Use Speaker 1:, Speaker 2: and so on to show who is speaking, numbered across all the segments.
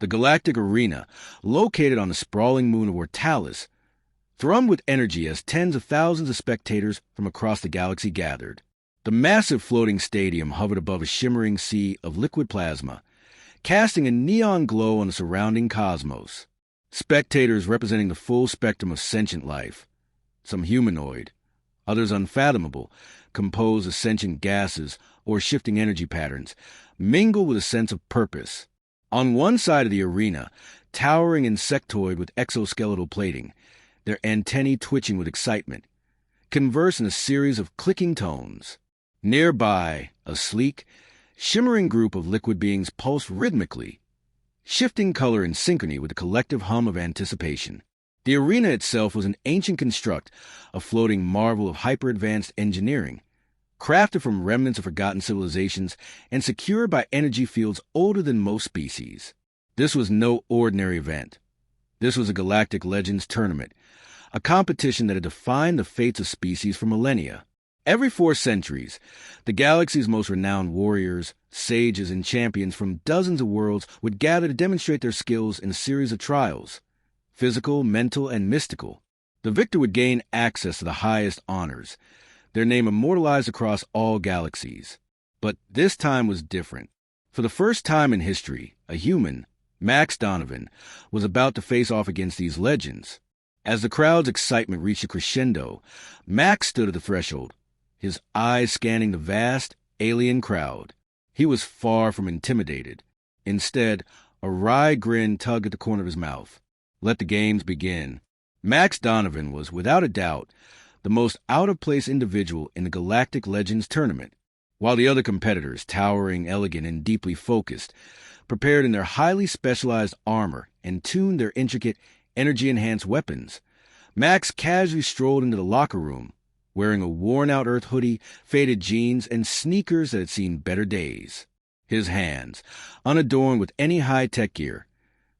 Speaker 1: The Galactic Arena, located on the sprawling moon of Ortalis, thrummed with energy as tens of thousands of spectators from across the galaxy gathered. The massive floating stadium hovered above a shimmering sea of liquid plasma, casting a neon glow on the surrounding cosmos. Spectators representing the full spectrum of sentient life, some humanoid, others unfathomable, composed of sentient gases or shifting energy patterns, mingled with a sense of purpose. On one side of the arena, towering insectoid with exoskeletal plating, their antennae twitching with excitement, converse in a series of clicking tones. Nearby, a sleek, shimmering group of liquid beings pulsed rhythmically, shifting color in synchrony with the collective hum of anticipation. The arena itself was an ancient construct, a floating marvel of hyper-advanced engineering, crafted from remnants of forgotten civilizations and secured by energy fields older than most species. This was no ordinary event. This was a Galactic Legends tournament, a competition that had defined the fates of species for millennia. Every 4 centuries, the galaxy's most renowned warriors, sages, and champions from dozens of worlds would gather to demonstrate their skills in a series of trials, physical, mental, and mystical. The victor would gain access to the highest honors, their name immortalized across all galaxies. But this time was different. For the first time in history, a human, Max Donovan, was about to face off against these legends. As the crowd's excitement reached a crescendo, Max stood at the threshold, his eyes scanning the vast, alien crowd. He was far from intimidated. Instead, a wry grin tugged at the corner of his mouth. Let the games begin. Max Donovan was, without a doubt, the most out-of-place individual in the Galactic Legends tournament, while the other competitors, towering, elegant, and deeply focused, prepared in their highly specialized armor and tuned their intricate, energy-enhanced weapons. Max casually strolled into the locker room, wearing a worn-out Earth hoodie, faded jeans, and sneakers that had seen better days. His hands, unadorned with any high-tech gear,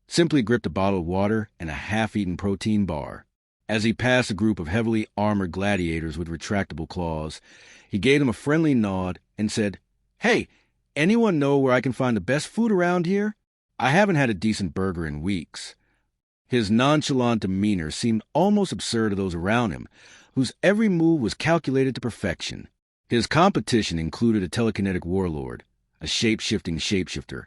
Speaker 1: simply gripped a bottle of water and a half-eaten protein bar. As he passed a group of heavily armored gladiators with retractable claws, he gave them a friendly nod and said, "Hey, anyone know where I can find the best food around here? I haven't had a decent burger in weeks." His nonchalant demeanor seemed almost absurd to those around him, whose every move was calculated to perfection. His competition included a telekinetic warlord, a shape-shifting shapeshifter,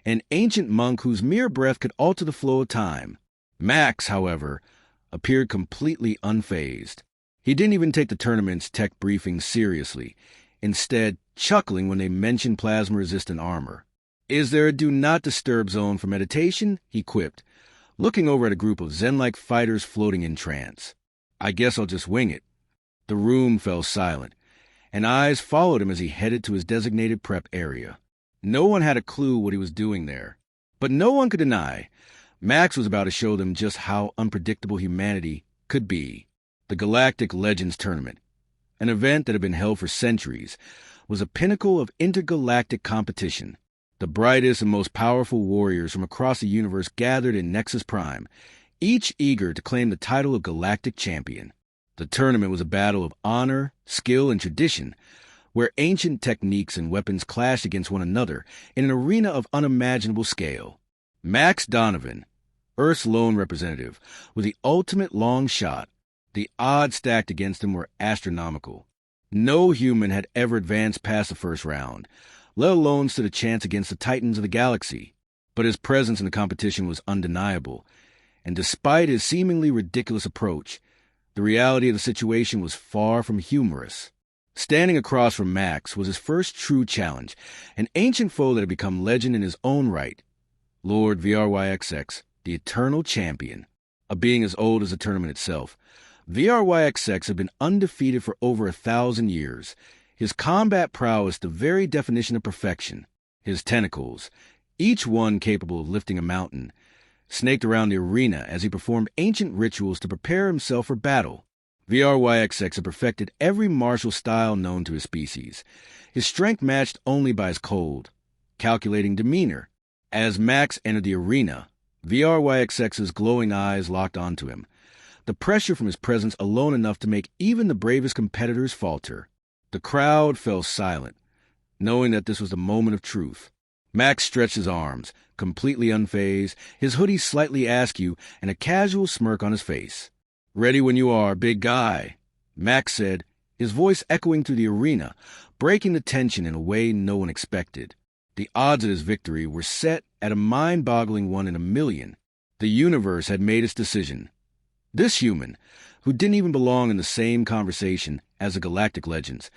Speaker 1: an ancient monk whose mere breath could alter the flow of time. Max, however, appeared completely unfazed. He didn't even take the tournament's tech briefings seriously, instead chuckling when they mentioned plasma-resistant armor. "Is there a do-not-disturb zone for meditation?" he quipped, looking over at a group of Zen-like fighters floating in trance. "I guess I'll just wing it." The room fell silent, and eyes followed him as he headed to his designated prep area. No one had a clue what he was doing there, but no one could deny Max was about to show them just how unpredictable humanity could be. The Galactic Legends Tournament, an event that had been held for centuries, was a pinnacle of intergalactic competition. The brightest and most powerful warriors from across the universe gathered in Nexus Prime, each eager to claim the title of Galactic Champion. The tournament was a battle of honor, skill, and tradition, where ancient techniques and weapons clashed against one another in an arena of unimaginable scale. Max Donovan, Earth's lone representative, was the ultimate long shot. The odds stacked against him were astronomical. No human had ever advanced past the first round, let alone stood a chance against the titans of the galaxy. But his presence in the competition was undeniable, and despite his seemingly ridiculous approach, the reality of the situation was far from humorous. Standing across from Max was his first true challenge, an ancient foe that had become legend in his own right, Lord VRYXX, the Eternal Champion. A being as old as the tournament itself, VRYXX had been undefeated for over 1,000 years. His combat prowess the very definition of perfection. His tentacles, each one capable of lifting a mountain, snaked around the arena as he performed ancient rituals to prepare himself for battle. VRYXX had perfected every martial style known to his species, his strength matched only by his cold, calculating demeanor. As Max entered the arena, VRYXX's glowing eyes locked onto him, the pressure from his presence alone enough to make even the bravest competitors falter. The crowd fell silent, knowing that this was the moment of truth. Max stretched his arms, completely unfazed, his hoodie slightly askew, and a casual smirk on his face. "Ready when you are, big guy," Max said, his voice echoing through the arena, breaking the tension in a way no one expected. The odds of his victory were set at a mind-boggling 1 in a million. The universe had made its decision. This human, who didn't even belong in the same conversation as the Galactic legends,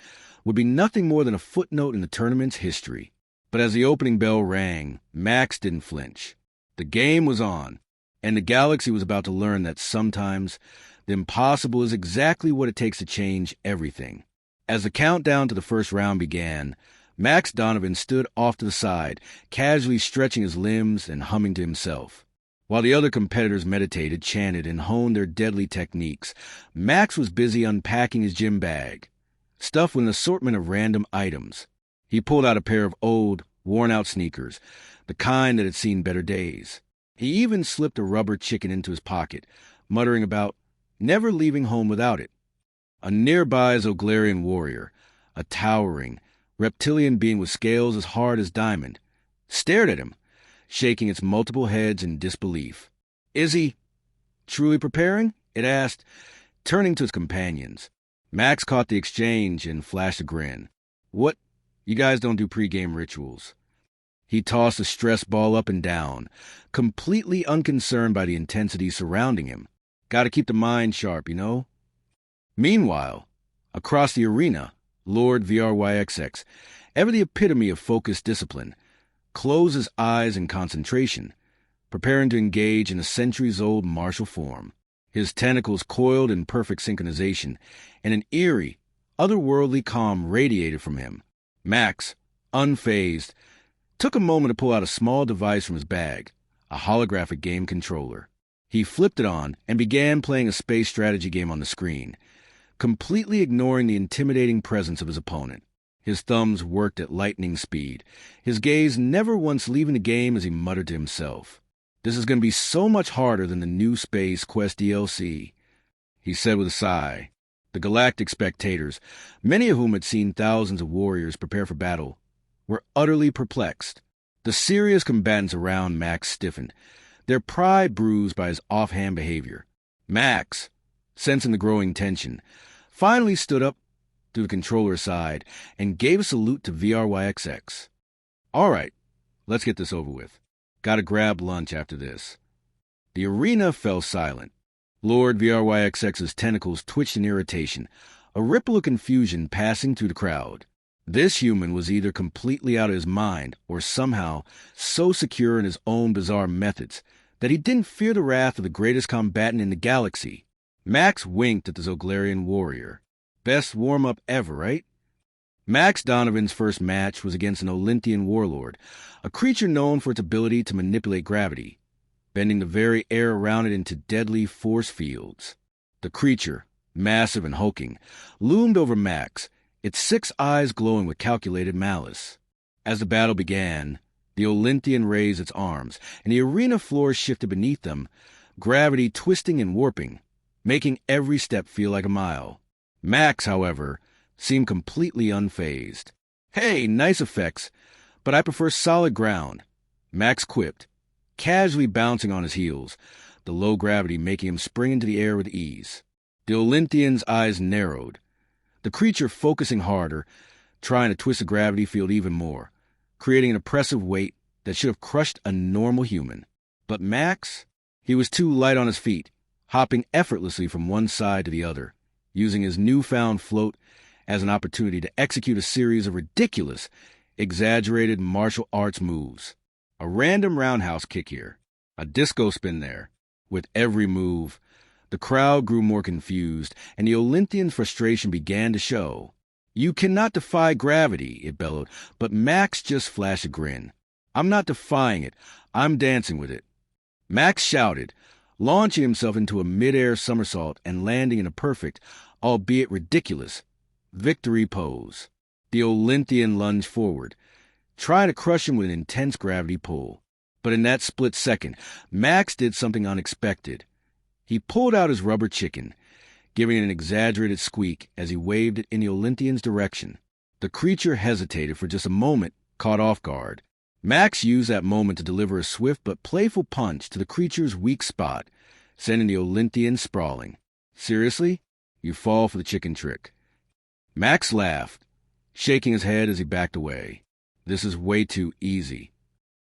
Speaker 1: would be nothing more than a footnote in the tournament's history. But as the opening bell rang, Max didn't flinch. The game was on, and the galaxy was about to learn that sometimes the impossible is exactly what it takes to change everything. As the countdown to the first round began, Max Donovan stood off to the side, casually stretching his limbs and humming to himself. While the other competitors meditated, chanted, and honed their deadly techniques, Max was busy unpacking his gym bag, stuffed with an assortment of random items. He pulled out a pair of old, worn-out sneakers, the kind that had seen better days. He even slipped a rubber chicken into his pocket, muttering about never leaving home without it. A nearby Zoglarian warrior, a towering, reptilian being with scales as hard as diamond, stared at him, shaking its multiple heads in disbelief. "Is he truly preparing?" it asked, turning to its companions. Max caught the exchange and flashed a grin. "What? You guys don't do pre-game rituals?" He tossed a stress ball up and down, completely unconcerned by the intensity surrounding him. "Gotta keep the mind sharp, you know?" Meanwhile, across the arena, Lord VRYXX, ever the epitome of focused discipline, closed his eyes in concentration, preparing to engage in a centuries-old martial form. His tentacles coiled in perfect synchronization, and an eerie, otherworldly calm radiated from him. Max, unfazed, took a moment to pull out a small device from his bag, a holographic game controller. He flipped it on and began playing a space strategy game on the screen, completely ignoring the intimidating presence of his opponent. His thumbs worked at lightning speed, his gaze never once leaving the game as he muttered to himself. "This is going to be so much harder than the new Space Quest DLC," he said with a sigh. The Galactic spectators, many of whom had seen thousands of warriors prepare for battle, were utterly perplexed. The serious combatants around Max stiffened, their pride bruised by his offhand behavior. Max, sensing the growing tension, finally stood up to the controller's side and gave a salute to VRYXX. "All right, let's get this over with. Gotta grab lunch after this." The arena fell silent. Lord VRYXX's tentacles twitched in irritation, a ripple of confusion passing through the crowd. This human was either completely out of his mind or somehow so secure in his own bizarre methods that he didn't fear the wrath of the greatest combatant in the galaxy. Max winked at the Zoglarian warrior. "Best warm-up ever, right?" Max Donovan's first match was against an Olympian warlord, a creature known for its ability to manipulate gravity, bending the very air around it into deadly force fields. The creature, massive and hulking, loomed over Max, its 6 eyes glowing with calculated malice. As the battle began, the Olympian raised its arms, and the arena floor shifted beneath them, gravity twisting and warping, making every step feel like a mile. Max, however, seemed completely unfazed. "Hey, nice effects, but I prefer solid ground," Max quipped, casually bouncing on his heels, the low gravity making him spring into the air with ease. The Olympian's eyes narrowed, the creature focusing harder, trying to twist the gravity field even more, creating an oppressive weight that should have crushed a normal human. But Max, he was too light on his feet, hopping effortlessly from one side to the other, using his newfound float as an opportunity to execute a series of ridiculous, exaggerated martial arts moves. A random roundhouse kick here, a disco spin there. With every move, the crowd grew more confused, and the Olympian's frustration began to show. "You cannot defy gravity," it bellowed, but Max just flashed a grin. "I'm not defying it, I'm dancing with it." Max shouted, launching himself into a mid-air somersault and landing in a perfect, albeit ridiculous, victory pose. The Olympian lunged forward, trying to crush him with an intense gravity pull. But in that split second, Max did something unexpected. He pulled out his rubber chicken, giving it an exaggerated squeak as he waved it in the Olympian's direction. The creature hesitated for just a moment, caught off guard. Max used that moment to deliver a swift but playful punch to the creature's weak spot, sending the Olympian sprawling. Seriously? You fall for the chicken trick. Max laughed, shaking his head as he backed away. This is way too easy.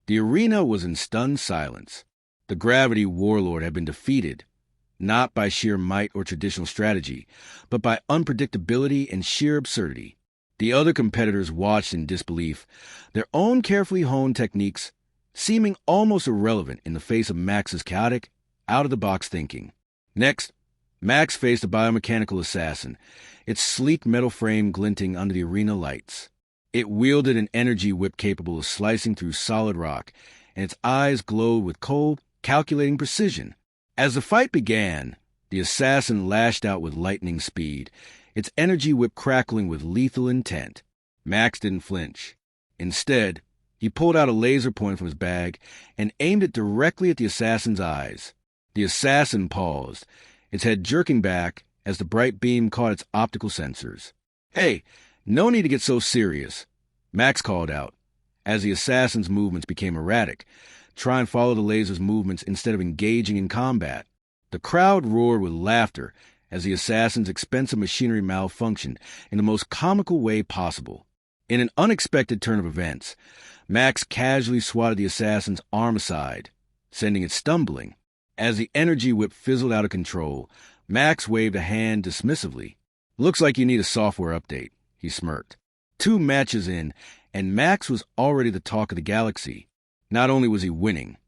Speaker 1: The arena was in stunned silence. The gravity warlord had been defeated, not by sheer might or traditional strategy, but by unpredictability and sheer absurdity. The other competitors watched in disbelief, their own carefully honed techniques seeming almost irrelevant in the face of Max's chaotic, out-of-the-box thinking. Next, Max faced a biomechanical assassin, its sleek metal frame glinting under the arena lights. It wielded an energy whip capable of slicing through solid rock, and its eyes glowed with cold, calculating precision. As the fight began, the assassin lashed out with lightning speed, its energy whip crackling with lethal intent. Max didn't flinch. Instead, he pulled out a laser point from his bag and aimed it directly at the assassin's eyes. The assassin paused, its head jerking back as the bright beam caught its optical sensors. "Hey, no need to get so serious," Max called out, as the assassin's movements became erratic. Try and follow the laser's movements instead of engaging in combat. The crowd roared with laughter as the assassin's expensive machinery malfunctioned in the most comical way possible. In an unexpected turn of events, Max casually swatted the assassin's arm aside, sending it stumbling. As the energy whip fizzled out of control, Max waved a hand dismissively. "Looks like you need a software update," he smirked. 2 matches in, and Max was already the talk of the galaxy. Not only was he winning,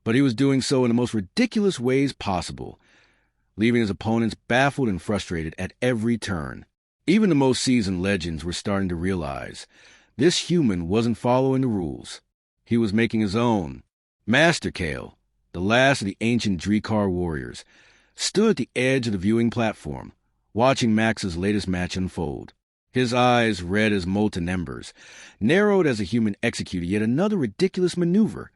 Speaker 1: but he was doing so in the most ridiculous ways possible, leaving his opponents baffled and frustrated at every turn. Even the most seasoned legends were starting to realize this human wasn't following the rules. He was making his own. Master Kale, the last of the ancient Drekar warriors, stood at the edge of the viewing platform, watching Max's latest match unfold. His eyes, red as molten embers, narrowed as the human executed yet another ridiculous maneuver,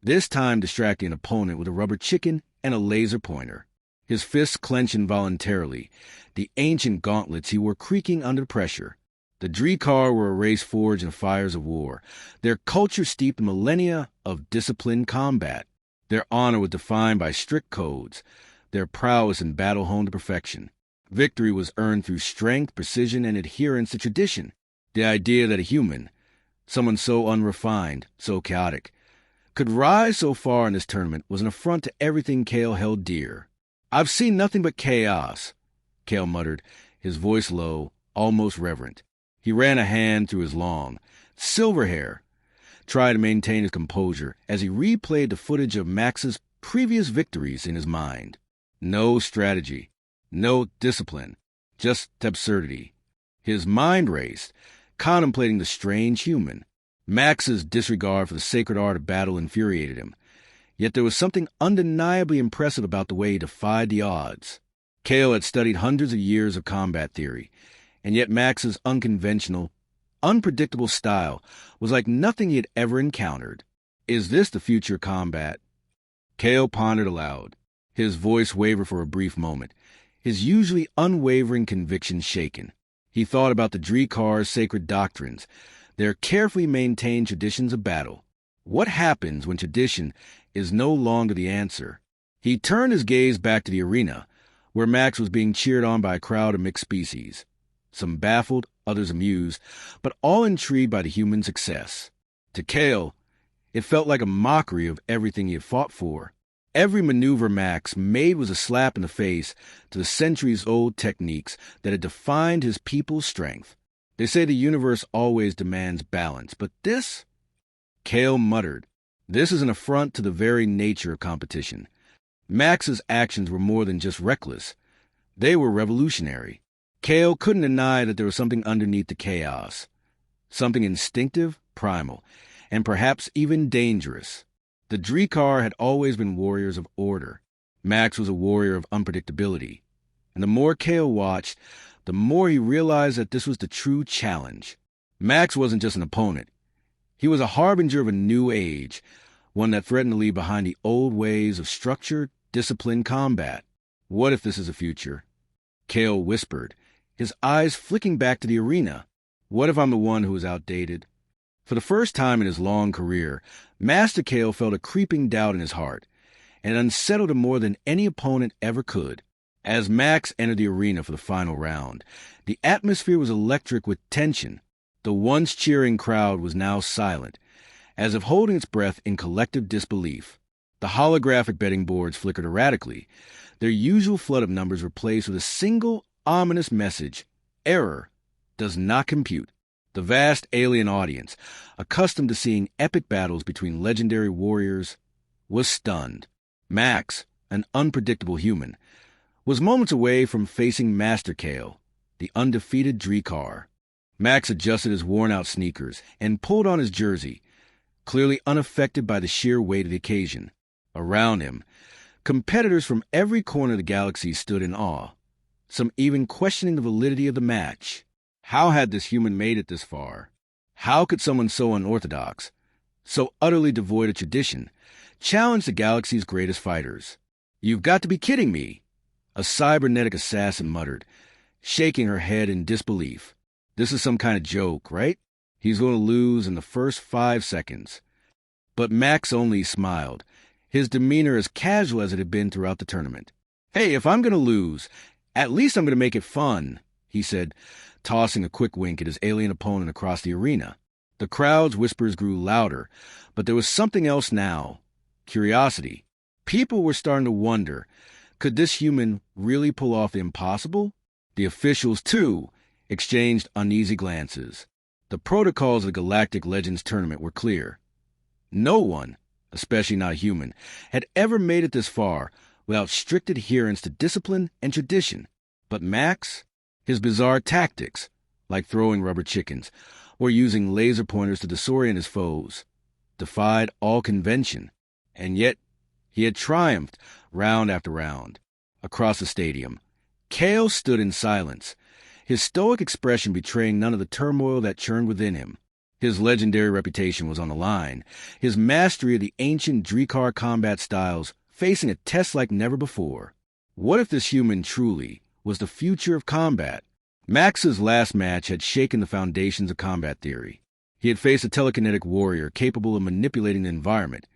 Speaker 1: this time distracting an opponent with a rubber chicken and a laser pointer. His fists clenched involuntarily, the ancient gauntlets he wore creaking under pressure. The Drekar were a race forged in the fires of war, their culture steeped in millennia of disciplined combat. Their honor was defined by strict codes, their prowess in battle honed to perfection. Victory was earned through strength, precision, and adherence to tradition. The idea that a human, someone so unrefined, so chaotic, could rise so far in this tournament was an affront to everything Kale held dear. "I've seen nothing but chaos," Kale muttered, his voice low, almost reverent. He ran a hand through his long, silver hair, tried to maintain his composure as he replayed the footage of Max's previous victories in his mind. No strategy, no discipline, just absurdity. His mind raced, contemplating the strange human. Max's disregard for the sacred art of battle infuriated him, yet there was something undeniably impressive about the way he defied the odds. Kale had studied hundreds of years of combat theory, and yet Max's unconventional, unpredictable style was like nothing he had ever encountered. Is this the future of combat? Kale pondered aloud. His voice wavered for a brief moment, his usually unwavering conviction shaken. He thought about the Drekar's sacred doctrines, their carefully maintained traditions of battle. What happens when tradition is no longer the answer? He turned his gaze back to the arena, where Max was being cheered on by a crowd of mixed species. Some baffled, others amused, but all intrigued by the human success. To Kale, it felt like a mockery of everything he had fought for. Every maneuver Max made was a slap in the face to the centuries-old techniques that had defined his people's strength. They say the universe always demands balance, but this? Kale muttered. This is an affront to the very nature of competition. Max's actions were more than just reckless. They were revolutionary. Kale couldn't deny that there was something underneath the chaos. Something instinctive, primal, and perhaps even dangerous. The Drekar had always been warriors of order. Max was a warrior of unpredictability. And the more Kale watched, the more he realized that this was the true challenge. Max wasn't just an opponent. He was a harbinger of a new age, one that threatened to leave behind the old ways of structured, disciplined combat. What if this is the future? Kale whispered, his eyes flicking back to the arena. What if I'm the one who is outdated? For the first time in his long career, Master Kale felt a creeping doubt in his heart, and unsettled him more than any opponent ever could. As Max entered the arena for the final round, the atmosphere was electric with tension. The once cheering crowd was now silent, as if holding its breath in collective disbelief. The holographic betting boards flickered erratically, their usual flood of numbers replaced with a single ominous message: error, does not compute. The vast alien audience, accustomed to seeing epic battles between legendary warriors, was stunned. Max, an unpredictable human, was moments away from facing Master Kale, the undefeated Dreekar. Max adjusted his worn-out sneakers and pulled on his jersey, clearly unaffected by the sheer weight of the occasion. Around him, competitors from every corner of the galaxy stood in awe, some even questioning the validity of the match. How had this human made it this far? How could someone so unorthodox, so utterly devoid of tradition, challenge the galaxy's greatest fighters? "You've got to be kidding me," a cybernetic assassin muttered, shaking her head in disbelief. "This is some kind of joke, right? He's going to lose in the first 5 seconds. But Max only smiled, his demeanor as casual as it had been throughout the tournament. "Hey, if I'm going to lose, at least I'm going to make it fun," he said, tossing a quick wink at his alien opponent across the arena. The crowd's whispers grew louder, but there was something else now: curiosity. People were starting to wonder, could this human really pull off the impossible? The officials, too, exchanged uneasy glances. The protocols of the Galactic Legends tournament were clear. No one, especially not a human, had ever made it this far without strict adherence to discipline and tradition. But Max, his bizarre tactics, like throwing rubber chickens or using laser pointers to disorient his foes, defied all convention. And yet, he had triumphed round after round. Across the stadium, Kale stood in silence, his stoic expression betraying none of the turmoil that churned within him. His legendary reputation was on the line, his mastery of the ancient Dreekar combat styles facing a test like never before. What if this human truly was the future of combat? Max's last match had shaken the foundations of combat theory. He had faced a telekinetic warrior capable of manipulating the environment,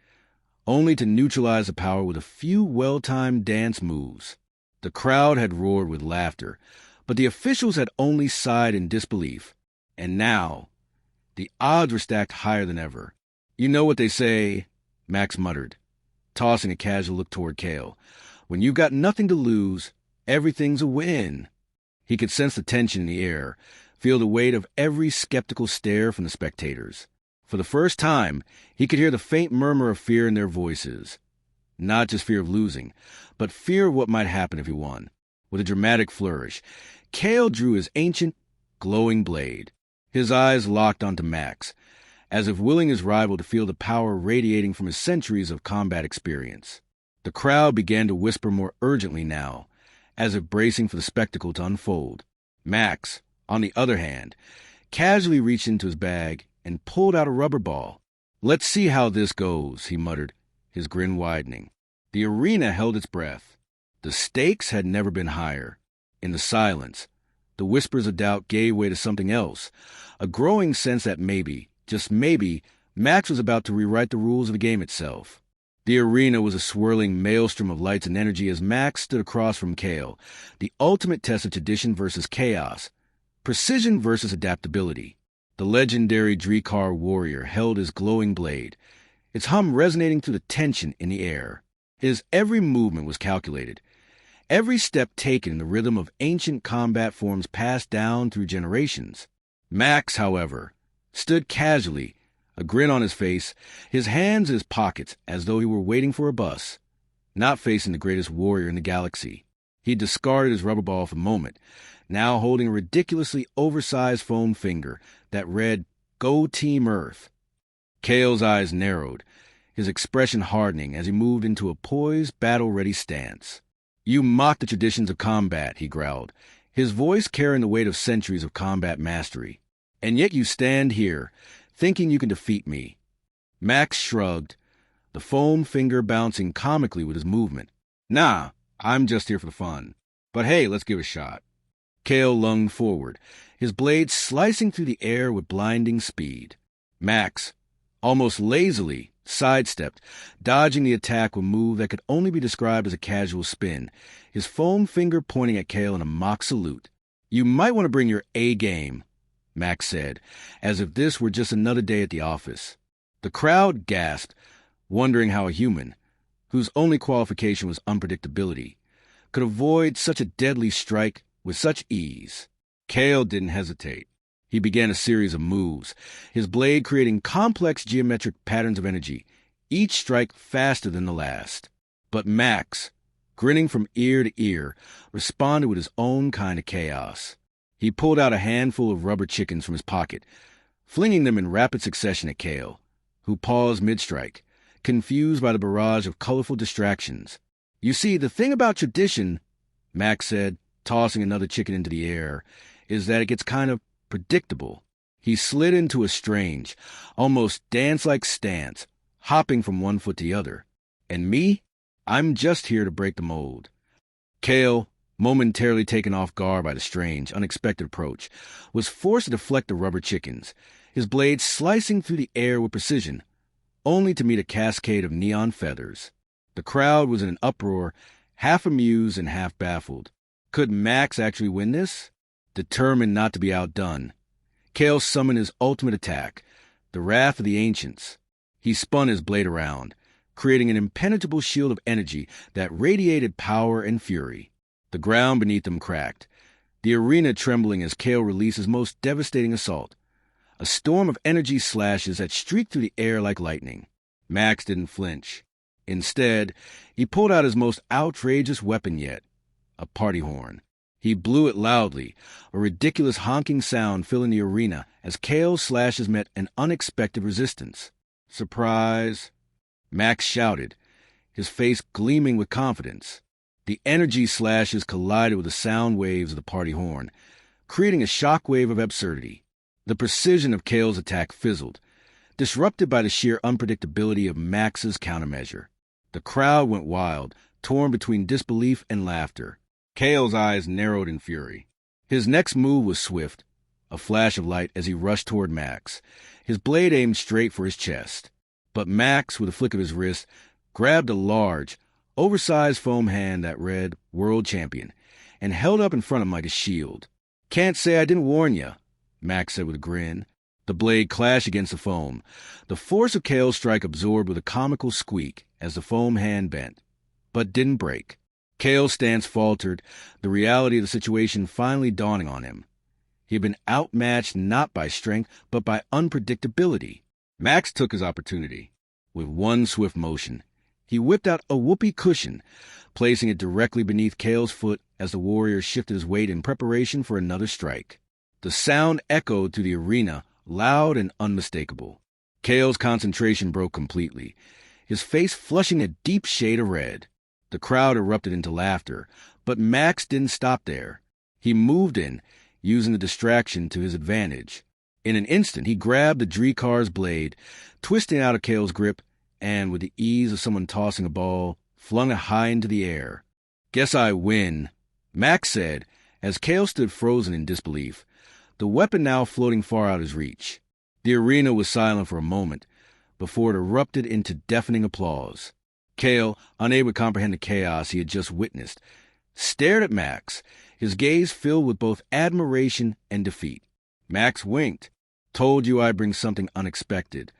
Speaker 1: only to neutralize the power with a few well-timed dance moves. The crowd had roared with laughter, but the officials had only sighed in disbelief. And now, the odds were stacked higher than ever. "You know what they say," Max muttered, tossing a casual look toward Kale. "When you've got nothing to lose, everything's a win." He could sense the tension in the air, feel the weight of every skeptical stare from the spectators. For the first time, he could hear the faint murmur of fear in their voices. Not just fear of losing, but fear of what might happen if he won. With a dramatic flourish, Kale drew his ancient, glowing blade. His eyes locked onto Max, as if willing his rival to feel the power radiating from his centuries of combat experience. The crowd began to whisper more urgently now, as if bracing for the spectacle to unfold. Max, on the other hand, casually reached into his bag and pulled out a rubber ball. "Let's see how this goes," he muttered, his grin widening. The arena held its breath. The stakes had never been higher. In the silence, the whispers of doubt gave way to something else, a growing sense that maybe, just maybe, Max was about to rewrite the rules of the game itself. The arena was a swirling maelstrom of lights and energy as Max stood across from Kale, the ultimate test of tradition versus chaos, precision versus adaptability. The legendary Dreekar warrior held his glowing blade, its hum resonating through the tension in the air. His every movement was calculated, every step taken in the rhythm of ancient combat forms passed down through generations. Max, however, stood casually, a grin on his face, his hands in his pockets as though he were waiting for a bus, not facing the greatest warrior in the galaxy. He discarded his rubber ball for the moment, now holding a ridiculously oversized foam finger that read, "Go Team Earth." Kale's eyes narrowed, his expression hardening as he moved into a poised, battle-ready stance. "You mock the traditions of combat," he growled, his voice carrying the weight of centuries of combat mastery. "And yet you stand here, thinking you can defeat me." Max shrugged, the foam finger bouncing comically with his movement. "Nah, I'm just here for the fun. But hey, let's give it a shot." Kale lunged forward, his blade slicing through the air with blinding speed. Max, almost lazily, sidestepped, dodging the attack with a move that could only be described as a casual spin, his foam finger pointing at Kale in a mock salute. "You might want to bring your A game," Max said, as if this were just another day at the office. The crowd gasped, wondering how a human, whose only qualification was unpredictability, could avoid such a deadly strike with such ease. Kale didn't hesitate. He began a series of moves, his blade creating complex geometric patterns of energy, each strike faster than the last. But Max, grinning from ear to ear, responded with his own kind of chaos. He pulled out a handful of rubber chickens from his pocket, flinging them in rapid succession at Kale, who paused mid-strike, confused by the barrage of colorful distractions. "You see, the thing about tradition," Max said, tossing another chicken into the air, "is that it gets kind of predictable." He slid into a strange, almost dance-like stance, hopping from one foot to the other. "And me? I'm just here to break the mold." Kale, momentarily taken off guard by the strange, unexpected approach, was forced to deflect the rubber chickens, his blade slicing through the air with precision, only to meet a cascade of neon feathers. The crowd was in an uproar, half amused and half baffled. Could Max actually win this? Determined not to be outdone, Kale summoned his ultimate attack, the Wrath of the Ancients. He spun his blade around, creating an impenetrable shield of energy that radiated power and fury. The ground beneath them cracked, the arena trembling as Kale released his most devastating assault, a storm of energy slashes that streaked through the air like lightning. Max didn't flinch. Instead, he pulled out his most outrageous weapon yet, a party horn. He blew it loudly, a ridiculous honking sound filling the arena as Kale's slashes met an unexpected resistance. "Surprise!" Max shouted, his face gleaming with confidence. The energy slashes collided with the sound waves of the party horn, creating a shockwave of absurdity. The precision of Kale's attack fizzled, disrupted by the sheer unpredictability of Max's countermeasure. The crowd went wild, torn between disbelief and laughter. Kale's eyes narrowed in fury. His next move was swift, a flash of light as he rushed toward Max, his blade aimed straight for his chest. But Max, with a flick of his wrist, grabbed a large, oversized foam hand that read World Champion and held up in front of him like a shield. "Can't say I didn't warn you," Max said with a grin. The blade clashed against the foam, the force of Kale's strike absorbed with a comical squeak as the foam hand bent, but didn't break. Kale's stance faltered, the reality of the situation finally dawning on him. He had been outmatched not by strength, but by unpredictability. Max took his opportunity. With one swift motion, he whipped out a whoopee cushion, placing it directly beneath Kale's foot as the warrior shifted his weight in preparation for another strike. The sound echoed through the arena, loud and unmistakable. Kale's concentration broke completely, his face flushing a deep shade of red. The crowd erupted into laughter, but Max didn't stop there. He moved in, using the distraction to his advantage. In an instant, he grabbed the Dreekar's blade, twisting out of Kale's grip, and with the ease of someone tossing a ball, flung it high into the air. "Guess I win," Max said, as Kale stood frozen in disbelief, the weapon now floating far out of his reach. The arena was silent for a moment, before it erupted into deafening applause. Kale, unable to comprehend the chaos he had just witnessed, stared at Max, his gaze filled with both admiration and defeat. Max winked. "Told you I'd bring something unexpected."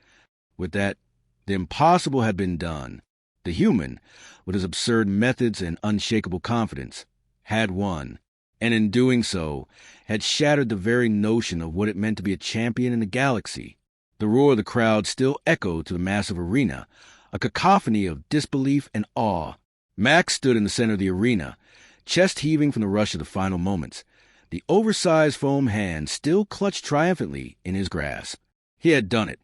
Speaker 1: With that, the impossible had been done. The human, with his absurd methods and unshakable confidence, had won, and in doing so, had shattered the very notion of what it meant to be a champion in the galaxy. The roar of the crowd still echoed to the massive arena, a cacophony of disbelief and awe. Max stood in the center of the arena, chest heaving from the rush of the final moments, the oversized foam hand still clutched triumphantly in his grasp. He had done it.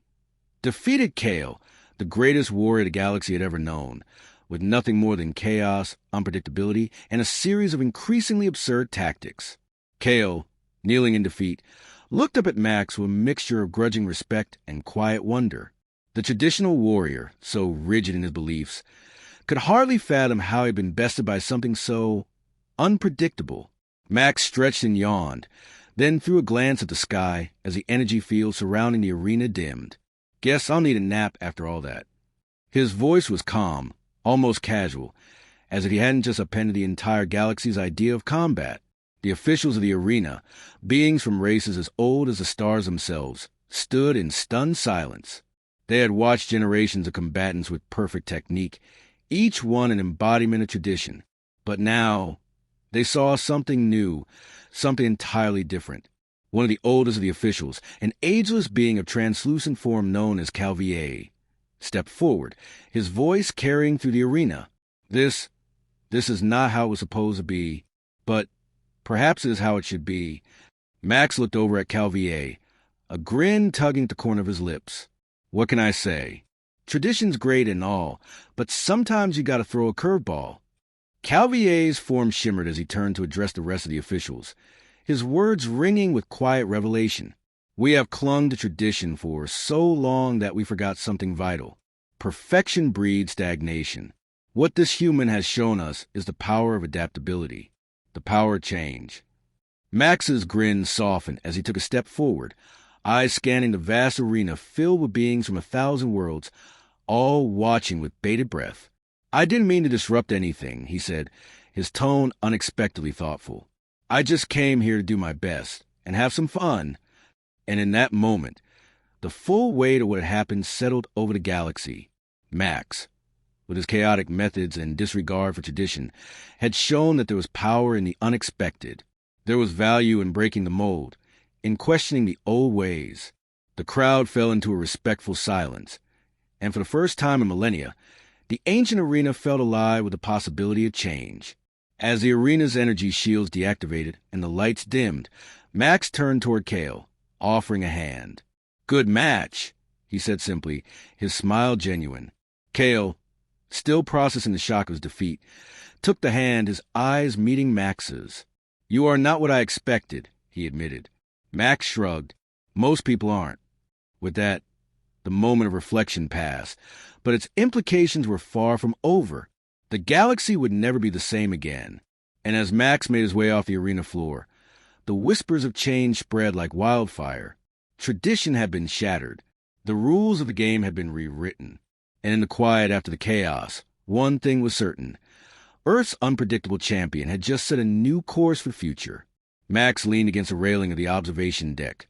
Speaker 1: Defeated Kale, the greatest warrior the galaxy had ever known, with nothing more than chaos, unpredictability, and a series of increasingly absurd tactics. Kale, kneeling in defeat, looked up at Max with a mixture of grudging respect and quiet wonder. The traditional warrior, so rigid in his beliefs, could hardly fathom how he had been bested by something so unpredictable. Max stretched and yawned, then threw a glance at the sky as the energy field surrounding the arena dimmed. Guess I'll need a nap after all that. His voice was calm, almost casual, as if he hadn't just appended the entire galaxy's idea of combat. The officials of the arena, beings from races as old as the stars themselves, stood in stunned silence. They had watched generations of combatants with perfect technique, each one an embodiment of tradition. But now, they saw something new, something entirely different. One of the oldest of the officials, an ageless being of translucent form known as Calvier, stepped forward, his voice carrying through the arena. This is not how it was supposed to be, but perhaps it is how it should be. Max looked over at Calvier, a grin tugging at the corner of his lips. What can I say? Tradition's great and all, but sometimes you gotta throw a curveball. Calvier's form shimmered as he turned to address the rest of the officials, his words ringing with quiet revelation. We have clung to tradition for so long that we forgot something vital. Perfection breeds stagnation. What this human has shown us is the power of adaptability, the power of change. Max's grin softened as he took a step forward, eyes scanning the vast arena filled with beings from 1,000 worlds, all watching with bated breath. I didn't mean to disrupt anything, he said, his tone unexpectedly thoughtful. I just came here to do my best and have some fun. And in that moment, the full weight of what had happened settled over the galaxy. Max, with his chaotic methods and disregard for tradition, had shown that there was power in the unexpected. There was value in breaking the mold, in questioning the old ways. The crowd fell into a respectful silence, and for the first time in millennia, the ancient arena felt alive with the possibility of change. As the arena's energy shields deactivated and the lights dimmed, Max turned toward Kale, offering a hand. Good match, he said simply, his smile genuine. Kale, still processing the shock of his defeat, took the hand, his eyes meeting Max's. You are not what I expected, he admitted. Max shrugged. Most people aren't. With that, the moment of reflection passed, but its implications were far from over. The galaxy would never be the same again. And as Max made his way off the arena floor, the whispers of change spread like wildfire. Tradition had been shattered. The rules of the game had been rewritten. And in the quiet after the chaos, one thing was certain. Earth's unpredictable champion had just set a new course for the future. Max leaned against the railing of the observation deck,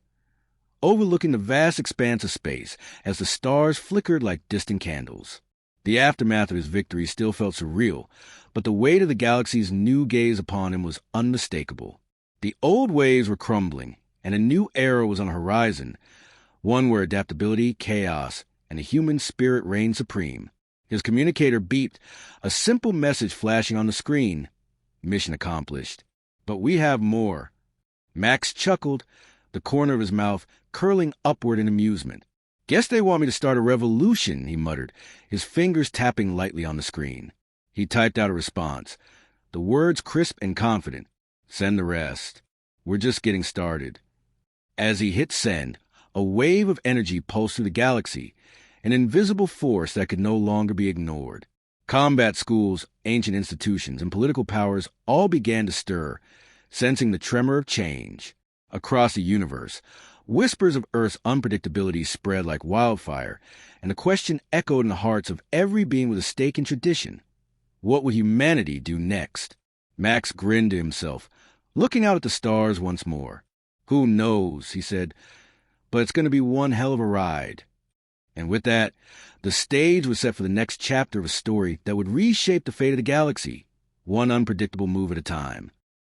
Speaker 1: overlooking the vast expanse of space as the stars flickered like distant candles. The aftermath of his victory still felt surreal, but the weight of the galaxy's new gaze upon him was unmistakable. The old ways were crumbling, and a new era was on the horizon, one where adaptability, chaos, and the human spirit reigned supreme. His communicator beeped, a simple message flashing on the screen. Mission accomplished. But we have more. Max chuckled, the corner of his mouth curling upward in amusement. Guess they want me to start a revolution, he muttered, his fingers tapping lightly on the screen. He typed out a response, the words crisp and confident. Send the rest. We're just getting started. As he hit send, a wave of energy pulsed through the galaxy, an invisible force that could no longer be ignored. Combat schools, ancient institutions, and political powers all began to stir, sensing the tremor of change. Across the universe, whispers of Earth's unpredictability spread like wildfire, and the question echoed in the hearts of every being with a stake in tradition. What would humanity do next? Max grinned to himself, looking out at the stars once more. Who knows, he said, but it's going to be one hell of a ride. And with that, the stage was set for the next chapter of a story that would reshape the fate of the galaxy, one unpredictable move at a time.